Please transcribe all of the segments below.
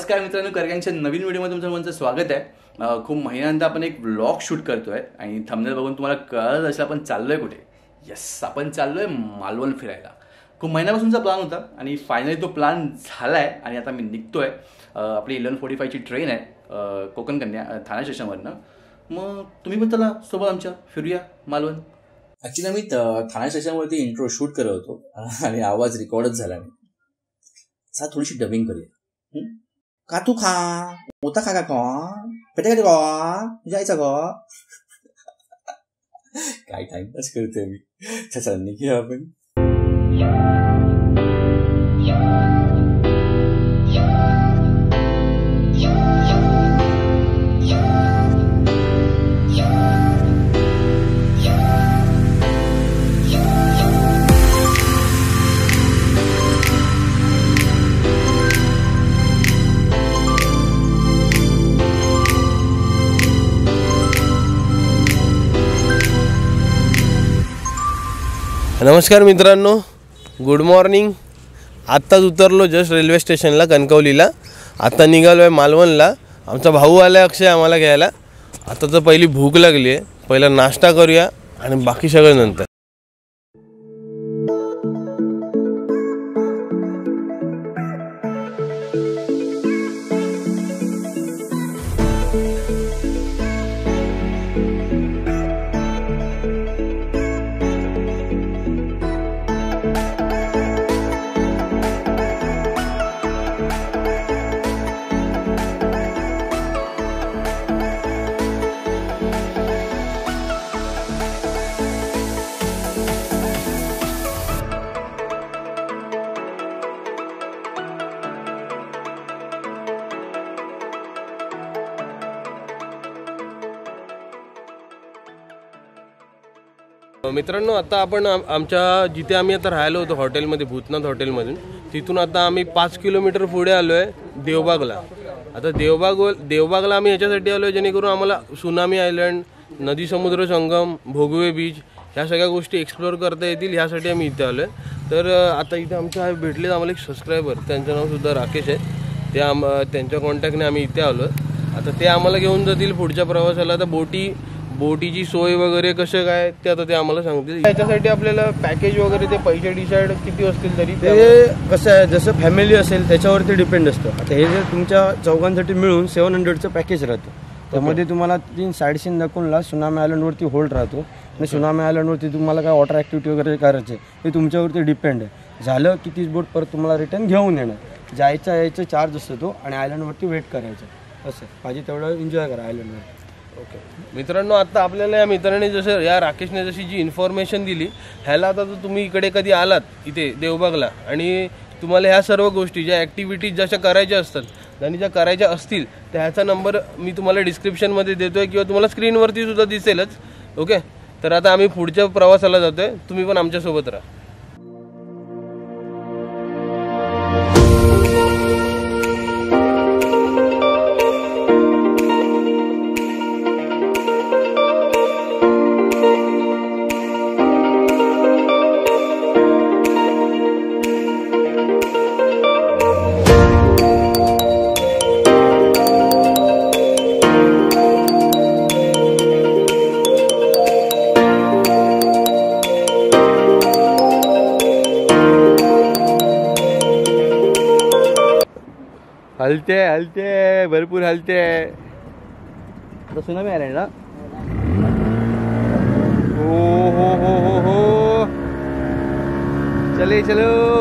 नमस्कार मित्रांनो, करग्यांच्या नवीन व्हिडिओमध्ये तुमचं मनचं स्वागत आहे। खूप महिन्यानंतर आपण एक व्लॉग शूट करतोय आणि थंबनेल बघून तुम्हाला कळलं असेल आपण चाललोय कुठे। यस, आपण चाललोय मालवण फिरायला। खूप महिन्यापासूनचा प्लॅन होता आणि फायनली तो प्लॅन झालाय आणि आता मी निघतोय। आपली 11:45 ची ट्रेन आहे कोकण कन्या ठाणे स्टेशनवरनं। मग तुम्ही पण चला सोबत आमच्या, फिरूया मालवण। ॲक्च्युली मी ठाणे स्टेशनवरती इंट्रो शूट करत होतो आणि आवाज रेकॉर्डच झाला नाही। चला थोडीशी डबिंग करूया। का तू खा मोठा खा का पेटे का जायचं का काय टाइमपास करतोय मी। तसा निघूया आपण। नमस्कार मित्रांनो, गुड मॉर्निंग। आत्ताच उतरलो जस्ट रेल्वे स्टेशनला कणकवलीला। आता निघालो आहे मालवणला। आमचा भाऊ आला अक्षय आम्हाला घ्यायला। आता तर पहिली भूक लागली आहे, पहिला नाश्ता करूया आणि बाकी सगळं नंतर। मित्रांनो, आता आपण आमच्या जिथे आम्ही आता राहिलो होतो हॉटेलमध्ये, भूतनाथ हॉटेलमधून, तिथून आता आम्ही 5 किलोमीटर पुढे आलो आहे देवबागला। आता देवबागला आम्ही याच्यासाठी आलो आहे जेणेकरून आम्हाला त्सुनामी आयलंड, नदी समुद्र संगम, भोगवे बीच ह्या सगळ्या गोष्टी एक्सप्लोअर करता येतील, ह्यासाठी आम्ही इथे आलो आहे। तर आता इथे आमच्या भेटले आम्हाला एक सबस्क्रायबर, त्यांचं नावसुद्धा राकेश आहे। त्यांच्या कॉन्टॅक्टने आम्ही इथे आलो आहे। आता ते आम्हाला घेऊन जातील पुढच्या प्रवासाला। आता बोटीची सोय वगैरे कसं काय ते आता ते आम्हाला सांगतील। त्याच्यासाठी आपल्याला पॅकेज वगैरे ते पैसे डिसाईड किती असतील तरी ते कसं आहे, जसं फॅमिली असेल त्याच्यावरती डिपेंड असतं। आता हे जे तुमच्या चौघांसाठी मिळून 700चं पॅकेज राहतं। त्यामध्ये तुम्हाला 3 साईडसीन दाखवूनला त्सुनामी आयलंडवरती होल्ड राहतो आणि त्सुनामी आयलंडवरती तुम्हाला काय वॉटर ॲक्टिव्हिटी वगैरे करायचे हे तुमच्यावरती डिपेंड आहे। झालं की तीच बोट परत तुम्हाला रिटर्न घेऊन येणार। यायचं चार्ज असतो तो आणि आयलंडवरती वेट करायचं। असं पाहिजे तेवढं एन्जॉय करा आयलंडवर। ओके मित्रांनो, आता आपल्याला या मित्राने जसं या राकेशने जशी जी इन्फॉर्मेशन दिली, ह्याला आता तुम्ही इकडे कधी आलात इथे देवबागला आणि तुम्हाला ह्या सर्व गोष्टी ज्या ॲक्टिव्हिटीज जशा करायच्या असतात आणि ज्या करायच्या असतील तर ह्याचा नंबर मी तुम्हाला डिस्क्रिप्शनमध्ये देतोय किंवा तुम्हाला स्क्रीनवरती सुद्धा दिसेलच। ओके, तर आता आम्ही पुढच्या प्रवासाला जातोय, तुम्ही पण आमच्यासोबत राहा। हलते भरपूर हलते। आता त्सुनामी आयलंड ना, हो चलो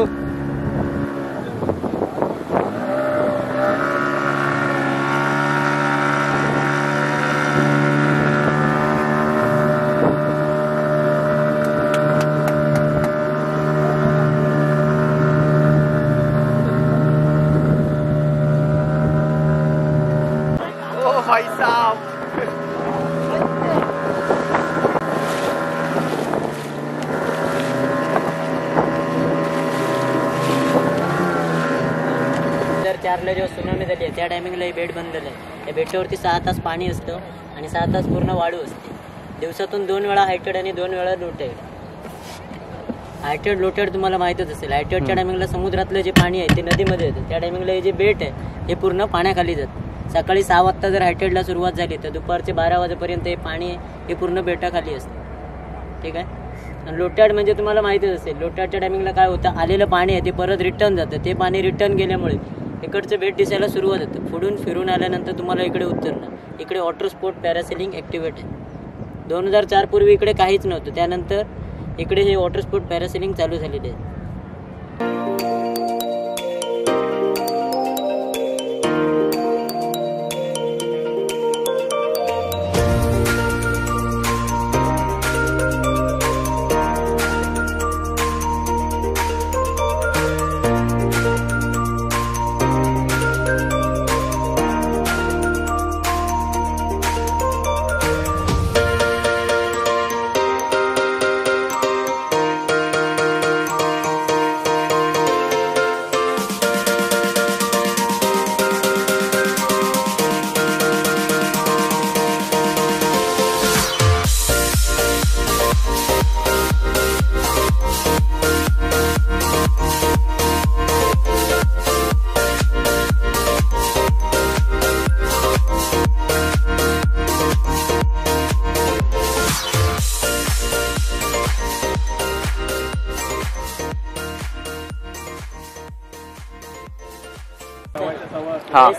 भाई साहब। चारला जेव्हा सुनामी झाली त्या टायमिंगला हे बेट बनलेलं आहे। या बेटावरती 6 तास पाणी असतं आणि 6 तास पूर्ण वाळू असते। दिवसातून 2 वेळा हायटेड आणि 2 वेळा लो टाईड। हायटेड लोटेड तुम्हाला माहीतच असेल. हायटेडच्या टायमिंगला समुद्रातलं जे पाणी आहे ते नदीमध्ये येतं. त्या टायमिंगला हे जे बेट आहे हे पूर्ण पाण्याखाली जातं. सकाळी 6 वाजता जर हायटेडला सुरुवात झाली तर दुपारचे 12 वाजेपर्यंत हे पाणी हे पूर्ण बेटाखाली असतं. ठीक आहे. आणि लोटॅड म्हणजे तुम्हाला माहितीच असेल, लोटॅडच्या टायमिंगला काय होतं, आलेलं पाणी आहे ते परत रिटर्न जातं. ते पाणी रिटर्न गेल्यामुळे इकडचं बेट दिसायला सुरुवात होतं. पुढून फिरून आल्यानंतर तुम्हाला इकडे उतरणं. इकडे वॉटर स्पोर्ट पॅरासेलिंग ॲक्टिव्हेट आहे. 2004 पूर्वी इकडे काहीच नव्हतं. त्यानंतर इकडे हे वॉटर स्पोर्ट पॅरासेलिंग चालू झालेले आहे.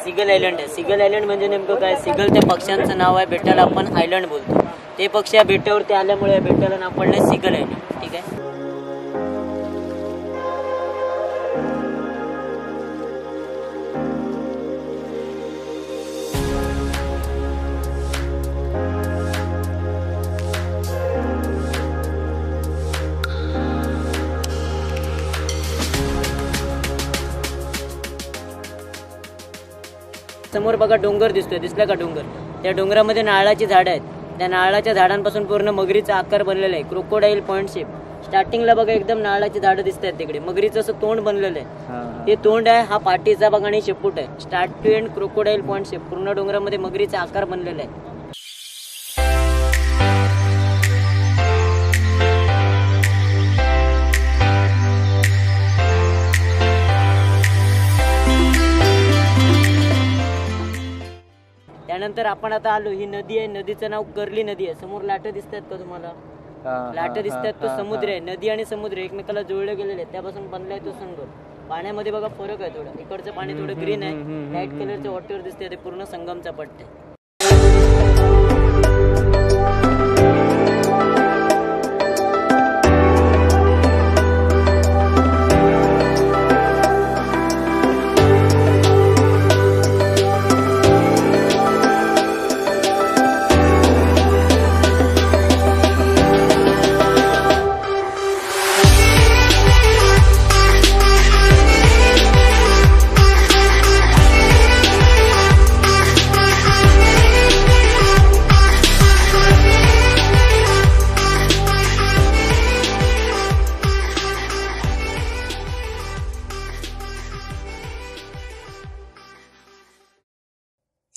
सिगल आयलंड आहे. सिगल आयलंड म्हणजे नेमकं काय, सिगल त्या पक्ष्यांचं नाव आहे. बेटाला आपण आयलंड बोलतो. ते पक्षी या बेटावरती आल्यामुळे या बेटाला नाव पडलंय सिगल आयलंड. ठीक आहे. समोर बघा डोंगर दिसतोय, दिसला का डोंगर? त्या डोंगरामध्ये नारळाची झाडं आहेत. त्या नारळाच्या झाडांपासून पूर्ण मगरीचा आकार बनलेला आहे, क्रोकोडाईल पॉइंट शेप. स्टार्टिंगला बघा एकदम नारळाची झाडं दिसत आहेत तिकडे, मगरीचं असं तोंड बनलेलं आहे. ते तोंड आहे, हा पाठीचा बघा आणि शेपूट आहे. Start to end crocodile point shape, पूर्ण डोंगरामध्ये मगरीचा आकार बनलेला आहे. त्यानंतर आपण आता आलो, ही नदी आहे. नदीचं नाव कर्ली नदी आहे. समोर लाटा दिसतात का तुम्हाला? लाटा दिसतात, तो समुद्र आहे. नदी आणि समुद्र एकमेकाला जोडले गेलेले आहेत, त्यापासून बनलाय तो संगम. पाण्यामध्ये बघा फरक आहे थोडा. इकडचं पाणी थोडं ग्रीन आहे, लाईट कलरचं वॉटर दिसते, ते पूर्ण संगमचा पट्टा आहे.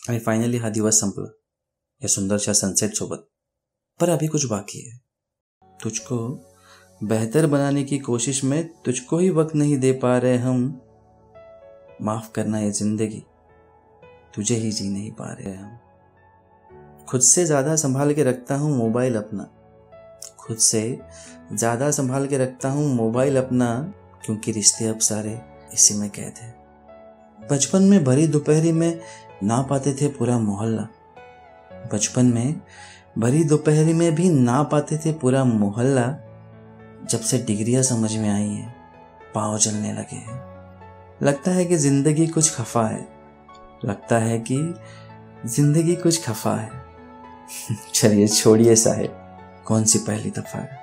आणि फाइनली हा दिवस संपला या सुंदरशा सनसेट सोबत. पर अभी कुछ बाकी है. तुझको बेहतर बनाने की कोशिश में तुझको ही वक्त नहीं दे पा रहे हम. माफ करना ये जिंदगी, तुझे ही जी नहीं पा रहे हम. खुद से ज़्यादा संभाल के रखता हूँ मोबाइल अपना. खुद से ज़्यादा संभाल के रखता हूँ मोबाइल अपना, क्योंकि रिश्ते अब सारे इसी में कैद है. बचपन में भरी दोपहरी में ना पाते थे पूरा मोहल्ला. बचपन में भरी दोपहरी में भी ना पाते थे पूरा मोहल्ला. जब से डिग्रियां समझ में आई हैं, पाँव जलने लगे हैं. लगता है कि जिंदगी कुछ खफा है. लगता है कि जिंदगी कुछ खफा है. चलिए छोड़िए साहिब, कौन सी पहली दफा है.